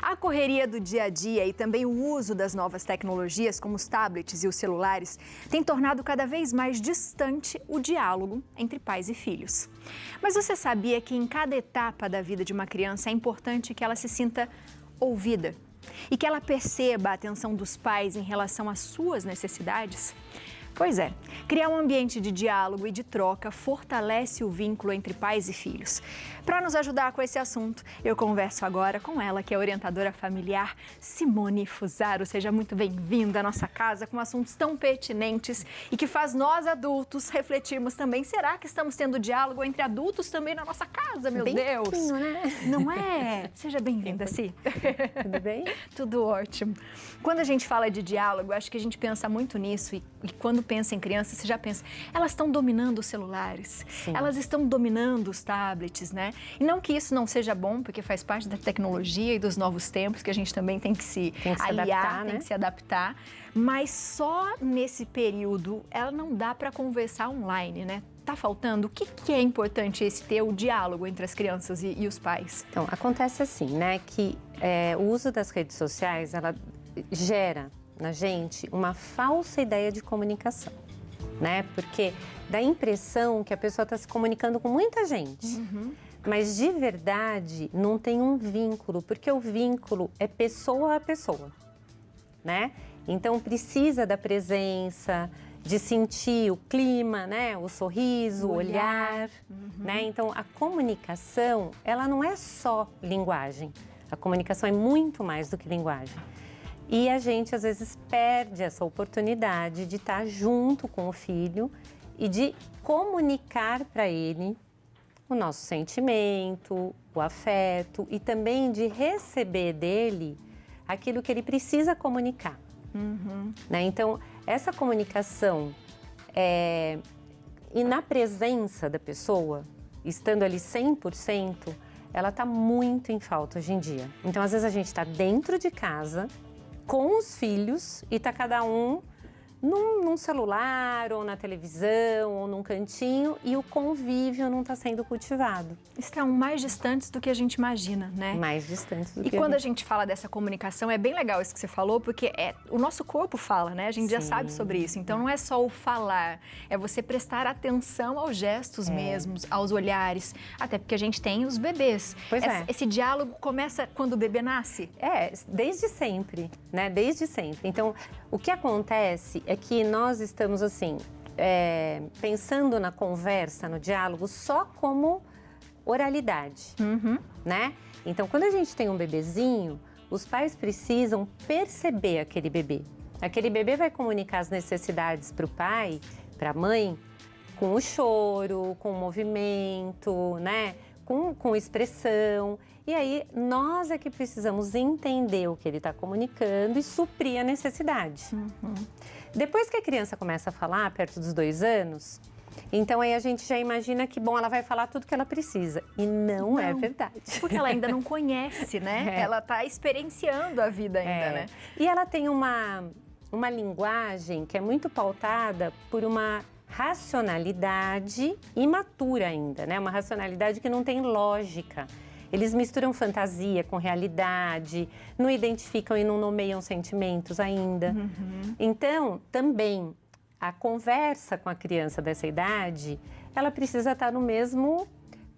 A correria do dia a dia e também o uso das novas tecnologias, como os tablets e os celulares, tem tornado cada vez mais distante o diálogo entre pais e filhos. Mas você sabia que em cada etapa da vida de uma criança é importante que ela se sinta ouvida e que ela perceba a atenção dos pais em relação às suas necessidades? Pois é, criar um ambiente de diálogo e de troca fortalece o vínculo entre pais e filhos. Para nos ajudar com esse assunto, eu converso agora com ela, que é orientadora familiar, Simone Fusaro. Seja muito bem-vinda à nossa casa com assuntos tão pertinentes e que faz nós adultos refletirmos também. Será que estamos tendo diálogo entre adultos também na nossa casa, meu Deus? Né? Não é? Seja bem-vinda, Si. Tudo bem? Tudo ótimo. Quando a gente fala de diálogo, acho que a gente pensa muito nisso e quando pensa em criança, você já pensa, elas estão dominando os celulares, Sim. Elas estão dominando os tablets, né? E não que isso não seja bom, porque faz parte da tecnologia e dos novos tempos, que a gente também tem que se aliar, adaptar, né? Tem que se adaptar, mas só nesse período ela não dá para conversar online, né? Tá faltando? O que é importante esse ter o diálogo entre as crianças e os pais? Então, acontece assim, né, que o uso das redes sociais, ela gera na gente uma falsa ideia de comunicação, né? Porque dá a impressão que a pessoa está se comunicando com muita gente, mas de verdade não tem um vínculo, porque o vínculo é pessoa a pessoa, né? Então precisa da presença, de sentir o clima, né? O sorriso, o olhar, né? Então a comunicação, ela não é só linguagem, a comunicação é muito mais do que linguagem. E a gente, às vezes, perde essa oportunidade de estar junto com o filho e de comunicar para ele o nosso sentimento, o afeto e também de receber dele aquilo que ele precisa comunicar. Né? Então, essa comunicação e na presença da pessoa, estando ali 100%, ela está muito em falta hoje em dia. Então, às vezes, a gente está dentro de casa com os filhos e tá cada um num celular ou na televisão ou num cantinho e o convívio não está sendo cultivado. Estão mais distantes do que a gente imagina, né? Mais distantes do que E quando a gente fala dessa comunicação, é bem legal isso que você falou, porque o nosso corpo fala, né? A gente já sabe sobre isso. Então não é só o falar, é você prestar atenção aos gestos mesmos, aos olhares, até porque a gente tem os bebês. Pois Esse diálogo começa quando o bebê nasce? Desde sempre, né? Desde sempre. Então, o que acontece é que nós estamos, assim, pensando na conversa, no diálogo, só como oralidade, né? Então, quando a gente tem um bebezinho, os pais precisam perceber aquele bebê. Aquele bebê vai comunicar as necessidades para o pai, para a mãe, com o choro, com o movimento, né? Com expressão. E aí, nós é que precisamos entender o que ele está comunicando e suprir a necessidade. Depois que a criança começa a falar, perto dos 2 anos, então aí a gente já imagina que, bom, ela vai falar tudo que ela precisa. E não é verdade. Porque ela ainda não conhece, né? Ela está experienciando a vida ainda, né? E ela tem uma linguagem que é muito pautada por uma racionalidade imatura ainda, né? Uma racionalidade que não tem lógica. Eles misturam fantasia com realidade, não identificam e não nomeiam sentimentos ainda. Então, também, a conversa com a criança dessa idade, ela precisa estar no mesmo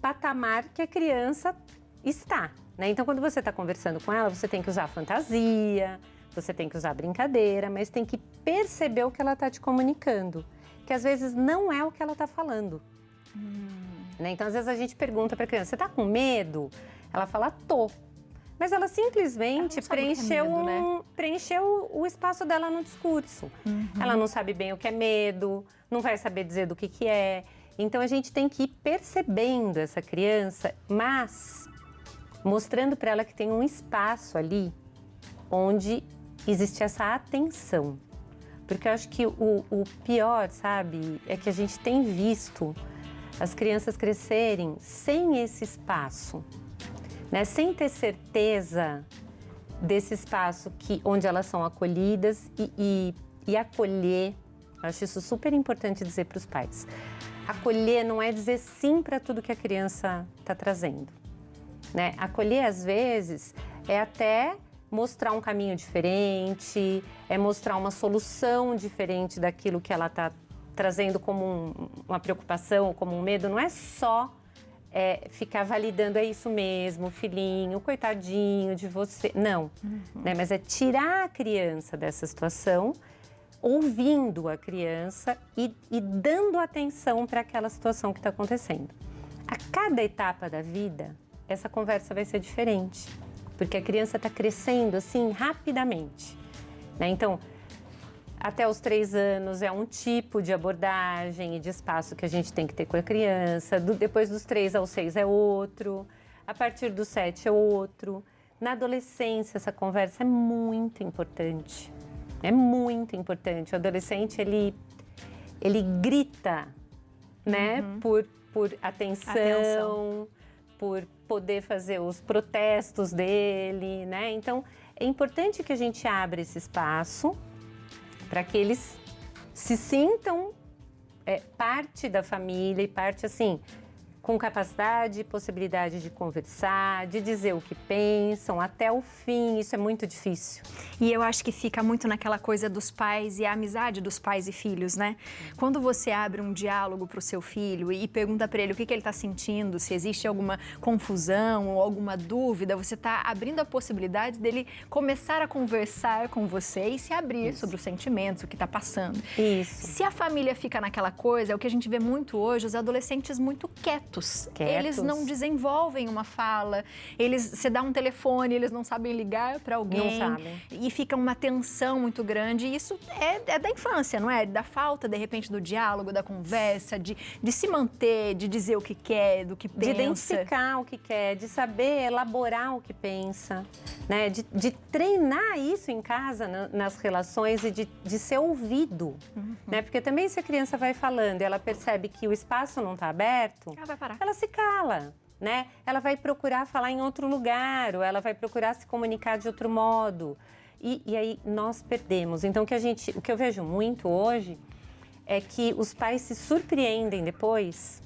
patamar que a criança está, né? Então, quando você está conversando com ela, você tem que usar fantasia, você tem que usar brincadeira, mas tem que perceber o que ela está te comunicando, que às vezes não é o que ela está falando. Né? Então, às vezes a gente pergunta para a criança, você está com medo? Ela fala, tô. Mas ela simplesmente preencheu o espaço dela no discurso. Ela não sabe bem o que é medo, não vai saber dizer do que é. Então, a gente tem que ir percebendo essa criança, mas mostrando para ela que tem um espaço ali onde existe essa atenção. Porque eu acho que o pior, sabe, é que a gente tem visto as crianças crescerem sem esse espaço, né? Sem ter certeza desse espaço onde elas são acolhidas e acolher. Eu acho isso super importante dizer para os pais. Acolher não é dizer sim para tudo que a criança está trazendo, né? Acolher, às vezes, é até mostrar um caminho diferente, é mostrar uma solução diferente daquilo que ela está trazendo como uma preocupação, como um medo. Não é só ficar validando, é isso mesmo, filhinho, coitadinho de você. Não, né? Mas é tirar a criança dessa situação, ouvindo a criança e dando atenção para aquela situação que está acontecendo. A cada etapa da vida, essa conversa vai ser diferente, porque a criança está crescendo assim rapidamente, né? Então, até os 3 anos é um tipo de abordagem e de espaço que a gente tem que ter com a criança. Depois dos 3 aos 6 é outro. A partir dos 7 é outro. Na adolescência, essa conversa é muito importante. É muito importante. O adolescente, ele grita, né? Por atenção, por poder fazer os protestos dele, né? Então, é importante que a gente abra esse espaço para que eles se sintam parte da família e parte, assim, com capacidade e possibilidade de conversar, de dizer o que pensam até o fim. Isso é muito difícil. E eu acho que fica muito naquela coisa dos pais e a amizade dos pais e filhos, né? Quando você abre um diálogo para o seu filho e pergunta para ele o que ele está sentindo, se existe alguma confusão ou alguma dúvida, você está abrindo a possibilidade dele começar a conversar com você e se abrir sobre os sentimentos, o que está passando. Isso. Se a família fica naquela coisa, é o que a gente vê muito hoje, os adolescentes muito quietos. Eles não desenvolvem uma fala, você dá um telefone, eles não sabem ligar para alguém. Não sabem. E fica uma tensão muito grande. E isso é da infância, não é? Da falta, de repente, do diálogo, da conversa, de se manter, de dizer o que quer, do que pensa. De identificar o que quer, de saber elaborar o que pensa, né? De treinar isso em casa, nas relações e de ser ouvido, né? Porque também se a criança vai falando e ela percebe que o espaço não está aberto, Ela vai parar. Ela se cala, né? Ela vai procurar falar em outro lugar, ou ela vai procurar se comunicar de outro modo. E aí nós perdemos. Então o que eu vejo muito hoje é que os pais se surpreendem depois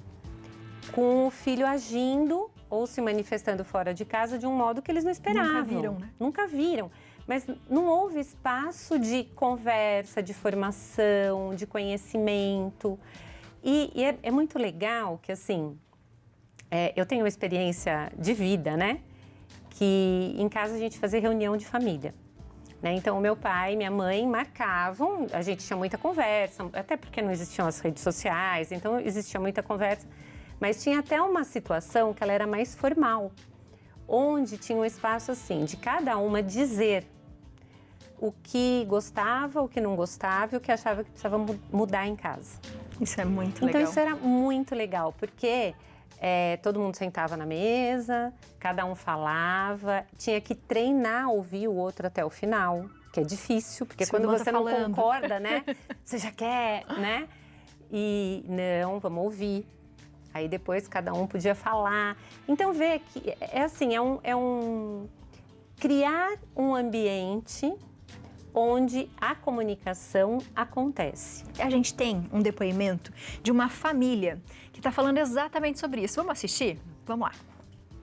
com o filho agindo ou se manifestando fora de casa de um modo que eles não esperavam. Nunca viram, né? Nunca viram. Mas não houve espaço de conversa, de formação, de conhecimento. E é muito legal que, assim, eu tenho uma experiência de vida, né? Que em casa a gente fazia reunião de família, né? Então, o meu pai e minha mãe marcavam, a gente tinha muita conversa, até porque não existiam as redes sociais, então existia muita conversa. Mas tinha até uma situação que ela era mais formal, onde tinha um espaço, assim, de cada uma dizer o que gostava, o que não gostava e o que achava que precisava mudar em casa. Isso é muito legal. Então, isso era muito legal, porque todo mundo sentava na mesa, cada um falava, tinha que treinar a ouvir o outro até o final, que é difícil, porque quando você não concorda, né, você já quer, né? E não, vamos ouvir. Aí depois cada um podia falar. Então, vê que assim, criar um ambiente onde a comunicação acontece. A gente tem um depoimento de uma família que está falando exatamente sobre isso. Vamos assistir? Vamos lá.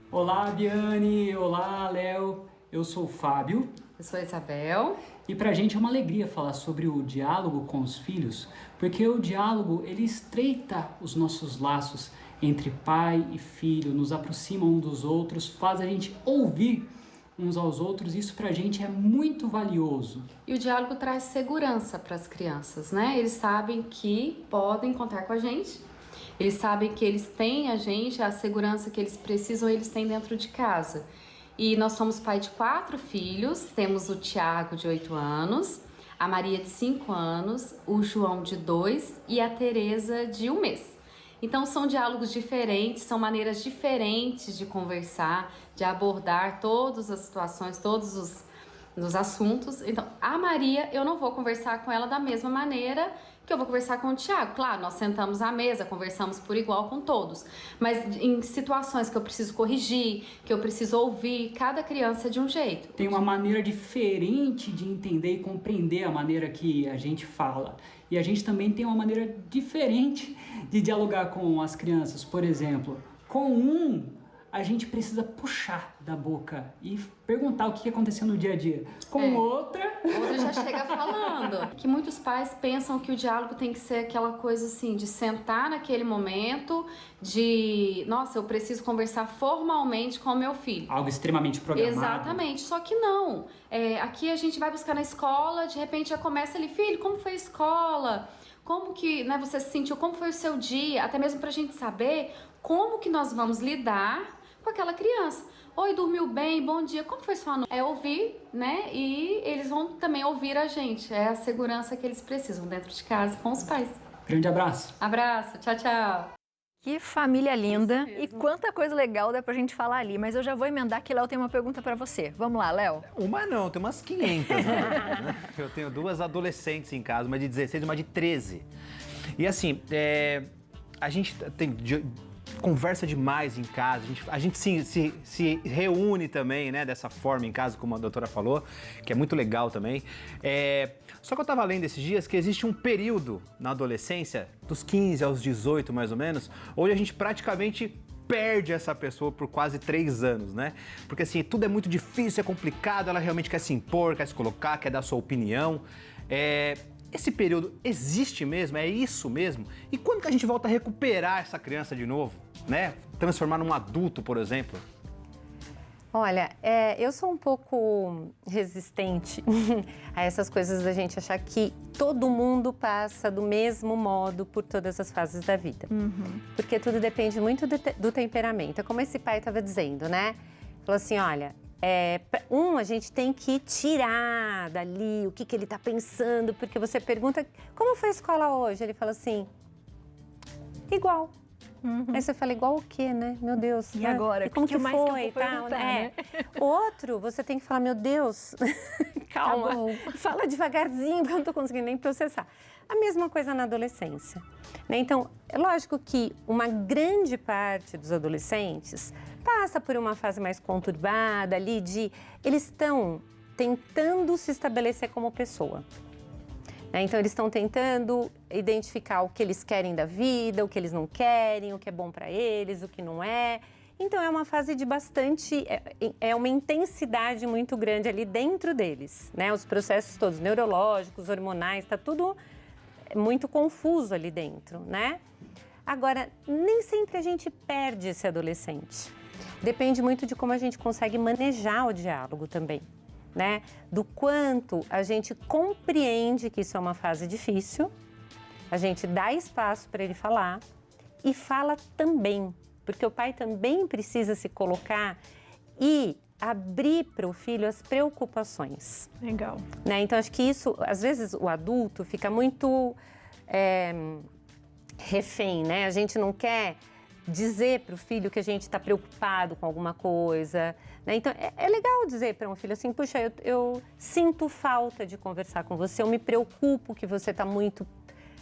Olá, Biane. Olá, Léo. Eu sou o Fábio. Eu sou a Isabel. E pra gente é uma alegria falar sobre o diálogo com os filhos, porque o diálogo, ele estreita os nossos laços entre pai e filho, nos aproxima um dos outros, faz a gente ouvir uns aos outros, isso pra gente é muito valioso. E o diálogo traz segurança para as crianças, né? Eles sabem que podem contar com a gente, eles sabem que eles têm a gente, a segurança que eles precisam, eles têm dentro de casa. E nós somos pai de 4 filhos, temos o Tiago, de 8 anos, a Maria, de 5 anos, o João, de 2 e a Tereza, de 1 mês. Então são diálogos diferentes, são maneiras diferentes de conversar, de abordar todas as situações, todos os assuntos. Então a Maria, eu não vou conversar com ela da mesma maneira que eu vou conversar com o Tiago. Claro, nós sentamos à mesa, conversamos por igual com todos. Mas em situações que eu preciso corrigir, que eu preciso ouvir, cada criança é de um jeito. Tem uma maneira diferente de entender e compreender a maneira que a gente fala. E a gente também tem uma maneira diferente de dialogar com as crianças. Por exemplo, com a gente precisa puxar da boca e perguntar o que aconteceu no dia a dia. Com outra já chega falando. Que muitos pais pensam que o diálogo tem que ser aquela coisa assim, de sentar naquele momento, de, nossa, eu preciso conversar formalmente com o meu filho. Algo extremamente programado. Exatamente, só que não. Aqui a gente vai buscar na escola, de repente já começa ali, filho, como foi a escola? Como que, né, você se sentiu? Como foi o seu dia? Até mesmo pra gente saber como que nós vamos lidar com aquela criança. Oi, dormiu bem? Bom dia. Como foi sua noite? É ouvir, né? E eles vão também ouvir a gente. É a segurança que eles precisam dentro de casa com os pais. Grande abraço. Abraço. Tchau, tchau. Que família linda e quanta coisa legal dá pra gente falar ali. Mas eu já vou emendar que Léo tem uma pergunta pra você. Vamos lá, Léo. Uma não, tem umas 500. Né? Eu tenho 2 adolescentes em casa, uma de 16 e uma de 13. E assim, a gente conversa demais em casa, a gente se reúne também, né, dessa forma em casa, como a doutora falou, que é muito legal também. Só que eu estava lendo esses dias que existe um período na adolescência, dos 15 aos 18 mais ou menos, onde a gente praticamente perde essa pessoa por quase 3 anos, né? Porque assim, tudo é muito difícil, é complicado, ela realmente quer se impor, quer se colocar, quer dar sua opinião. Esse período existe mesmo? É isso mesmo? E quando que a gente volta a recuperar essa criança de novo, né? Transformar num adulto, por exemplo? Olha, eu sou um pouco resistente a essas coisas da gente achar que todo mundo passa do mesmo modo por todas as fases da vida. Porque tudo depende muito do temperamento. É como esse pai estava dizendo, né? Falou assim, olha, a gente tem que tirar dali o que ele está pensando, porque você pergunta, como foi a escola hoje? Ele fala assim, igual. Aí você fala, igual o quê, né? Meu Deus. E agora? E como que mais que eu foi? vou perguntar, né? Outro, você tem que falar, meu Deus, calma, fala devagarzinho, porque eu não estou conseguindo nem processar. A mesma coisa na adolescência, né? Então, é lógico que uma grande parte dos adolescentes passa por uma fase mais conturbada ali eles estão tentando se estabelecer como pessoa. Então, eles estão tentando identificar o que eles querem da vida, o que eles não querem, o que é bom para eles, o que não é. Então, é uma fase de bastante... É uma intensidade muito grande ali dentro deles, né? Os processos todos neurológicos, hormonais, está tudo muito confuso ali dentro, né? Agora, nem sempre a gente perde esse adolescente. Depende muito de como a gente consegue manejar o diálogo também. Né? Do quanto a gente compreende que isso é uma fase difícil, a gente dá espaço para ele falar e fala também, porque o pai também precisa se colocar e abrir para o filho as preocupações. Legal. Né? Então, acho que isso, às vezes, o adulto fica muito refém, né? A gente não quer dizer para o filho que a gente está preocupado com alguma coisa, né? Então, é legal dizer para um filho assim, puxa, eu sinto falta de conversar com você, eu me preocupo que você está muito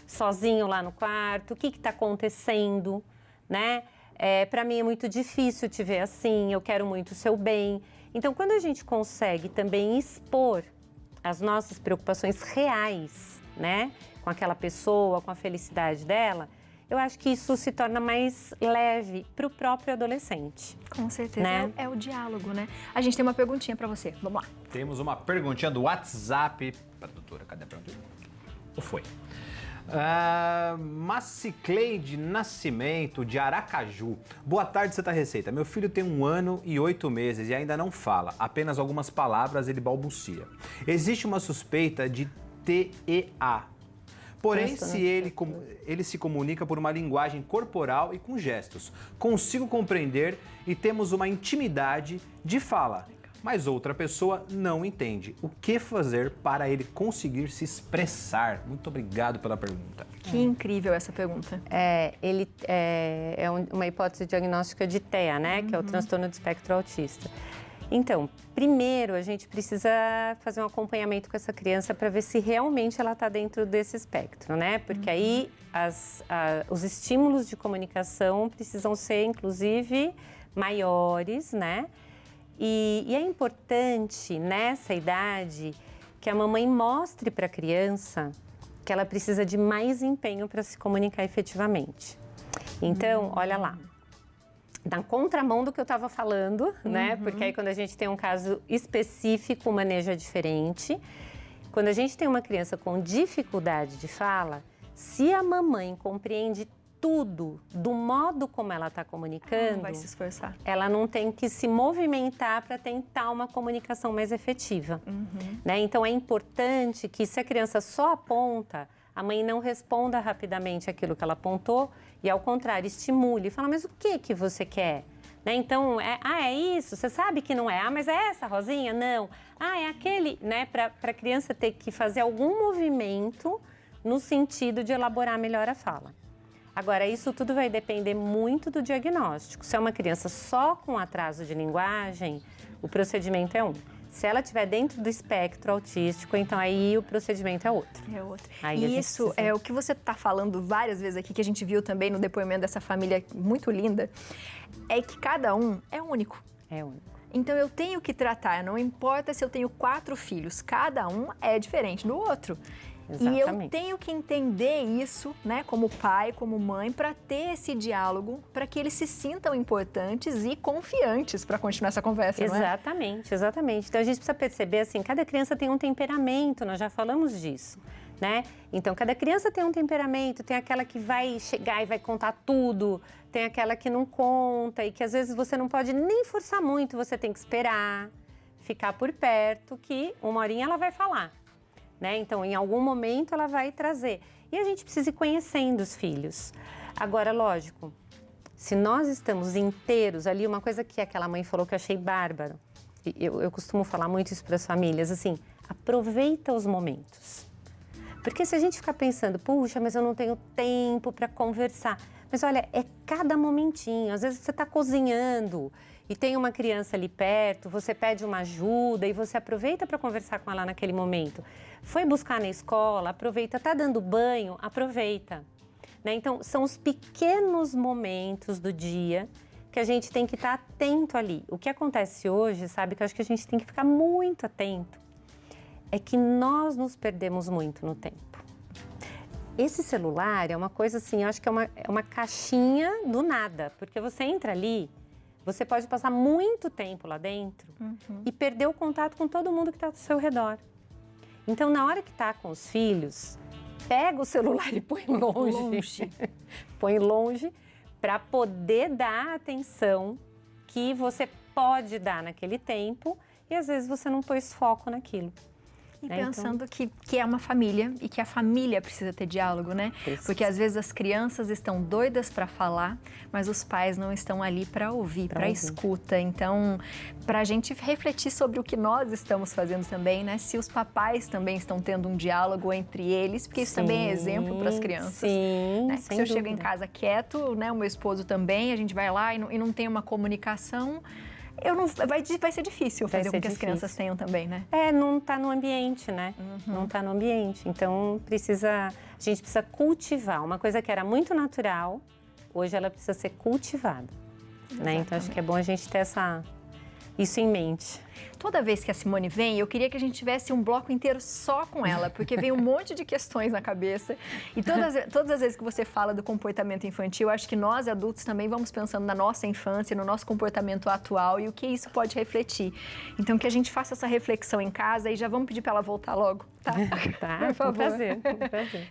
sozinho lá no quarto, o que está acontecendo, né? Para mim é muito difícil te ver assim, eu quero muito o seu bem. Então, quando a gente consegue também expor as nossas preocupações reais, né? Com aquela pessoa, com a felicidade dela, eu acho que isso se torna mais leve para o próprio adolescente. Com certeza, né? É o diálogo, né? A gente tem uma perguntinha para você, vamos lá. Temos uma perguntinha do WhatsApp. Doutora, cadê a pergunta? Ou foi? Macicleide Nascimento, de Aracaju. Boa tarde, Santa Receita. Meu filho tem 1 ano e 8 meses e ainda não fala. Apenas algumas palavras ele balbucia. Existe uma suspeita de TEA. Porém, se ele se comunica por uma linguagem corporal e com gestos. Consigo compreender e temos uma intimidade de fala, mas outra pessoa não entende. O que fazer para ele conseguir se expressar? Muito obrigado pela pergunta. Que incrível essa pergunta. Ele é uma hipótese diagnóstica de TEA, né? Que é o transtorno do espectro autista. Então, primeiro a gente precisa fazer um acompanhamento com essa criança para ver se realmente ela está dentro desse espectro, né? Porque aí os estímulos de comunicação precisam ser, inclusive, maiores, né? E é importante, nessa idade, que a mamãe mostre para a criança que ela precisa de mais empenho para se comunicar efetivamente. Então, olha lá. na contramão do que eu estava falando, né? Porque aí quando a gente tem um caso específico, o manejo é diferente. Quando a gente tem uma criança com dificuldade de fala, se a mamãe compreende tudo do modo como ela está comunicando, Não vai se esforçar. ela não tem que se movimentar para tentar uma comunicação mais efetiva. Né? Então, é importante que, se a criança só aponta, a mãe não responda rapidamente aquilo que ela apontou e, ao contrário, estimule. Fala, mas o que você quer? Né? Então, é isso? Você sabe que não é? Ah, mas é essa rosinha? Não. Ah, é aquele, né? Para a criança ter que fazer algum movimento no sentido de elaborar melhor a fala. Agora, isso tudo vai depender muito do diagnóstico. Se é uma criança só com atraso de linguagem, o procedimento é um. Se ela estiver dentro do espectro autístico, então aí o procedimento é outro. É outro. Aí a E gente isso precisa- é o que você está falando várias vezes aqui, que a gente viu também no depoimento dessa família muito linda, é que cada um é único. É único. Então eu tenho que tratar, não importa se eu tenho 4 filhos, cada um é diferente do outro. E eu Exatamente. tenho que entender isso, né, como pai, como mãe, para ter esse diálogo, para que eles se sintam importantes e confiantes para continuar essa conversa, não é? Exatamente, exatamente. Então a gente precisa perceber assim, cada criança tem um temperamento, nós já falamos disso, né? Então cada criança tem um temperamento, tem aquela que vai chegar e vai contar tudo, tem aquela que não conta e que às vezes você não pode nem forçar muito, você tem que esperar, ficar por perto, que uma horinha ela vai falar, né? Então em algum momento ela vai trazer. E a gente precisa ir conhecendo os filhos. Agora, lógico, se nós estamos inteiros ali, uma coisa que aquela mãe falou que eu achei bárbaro, eu costumo falar muito isso para as famílias, assim, aproveita os momentos. Porque se a gente ficar pensando, puxa, mas eu não tenho tempo para conversar. Mas olha, é cada momentinho. Às vezes você está cozinhando e tem uma criança ali perto, você pede uma ajuda e você aproveita para conversar com ela naquele momento. Foi buscar na escola, aproveita. Está dando banho, aproveita. Né? Então, são os pequenos momentos do dia que a gente tem que estar atento ali. O que acontece hoje, sabe, que eu acho que a gente tem que ficar muito atento, é que nós nos perdemos muito no tempo. Esse celular é uma coisa assim, eu acho que é uma caixinha do nada, porque você entra ali, você pode passar muito tempo lá dentro e perder o contato com todo mundo que está ao seu redor. Então, na hora que está com os filhos, pega o celular e põe longe. Põe longe para poder dar a atenção que você pode dar naquele tempo e às vezes você não pôs foco naquilo. E né? pensando que é uma família e que a família precisa ter diálogo, né? Precisa. Porque às vezes as crianças estão doidas para falar, mas os pais não estão ali para ouvir, para escuta. Então, para a gente refletir sobre o que nós estamos fazendo também, né? Se os papais também estão tendo um diálogo entre eles, porque isso também é exemplo para as crianças. Sim, Né? sem Se eu chego em dúvida. casa quieto, né? O meu esposo também, a gente vai lá e não tem uma comunicação, vai ser difícil Vai fazer ser com que as difícil. crianças tenham também, né? Não está no ambiente, né? Não está no ambiente. Então, a gente precisa cultivar. Uma coisa que era muito natural, hoje ela precisa ser cultivada. Né? Então, acho que é bom a gente ter isso em mente. Toda vez que a Simone vem, eu queria que a gente tivesse um bloco inteiro só com ela, porque vem um monte de questões na cabeça. E todas as vezes que você fala do comportamento infantil, acho que nós adultos também vamos pensando na nossa infância, no nosso comportamento atual e o que isso pode refletir. Então, que a gente faça essa reflexão em casa e já vamos pedir para ela voltar logo, tá? Tá? Por favor. prazer.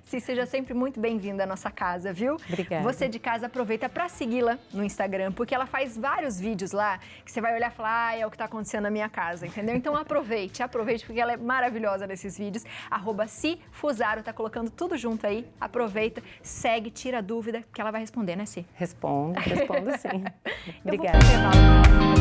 Sim, seja sempre muito bem-vinda à nossa casa, viu? Obrigada. Você de casa aproveita para segui-la no Instagram, porque ela faz vários vídeos lá que você vai olhar e falar, é o que está acontecendo na minha casa, entendeu? Então aproveite, porque ela é maravilhosa nesses vídeos. @CiFusaro, tá colocando tudo junto aí. Aproveita, segue, tira a dúvida, que ela vai responder, né, Si? Respondo sim. Eu vou Obrigada. pro intervalo.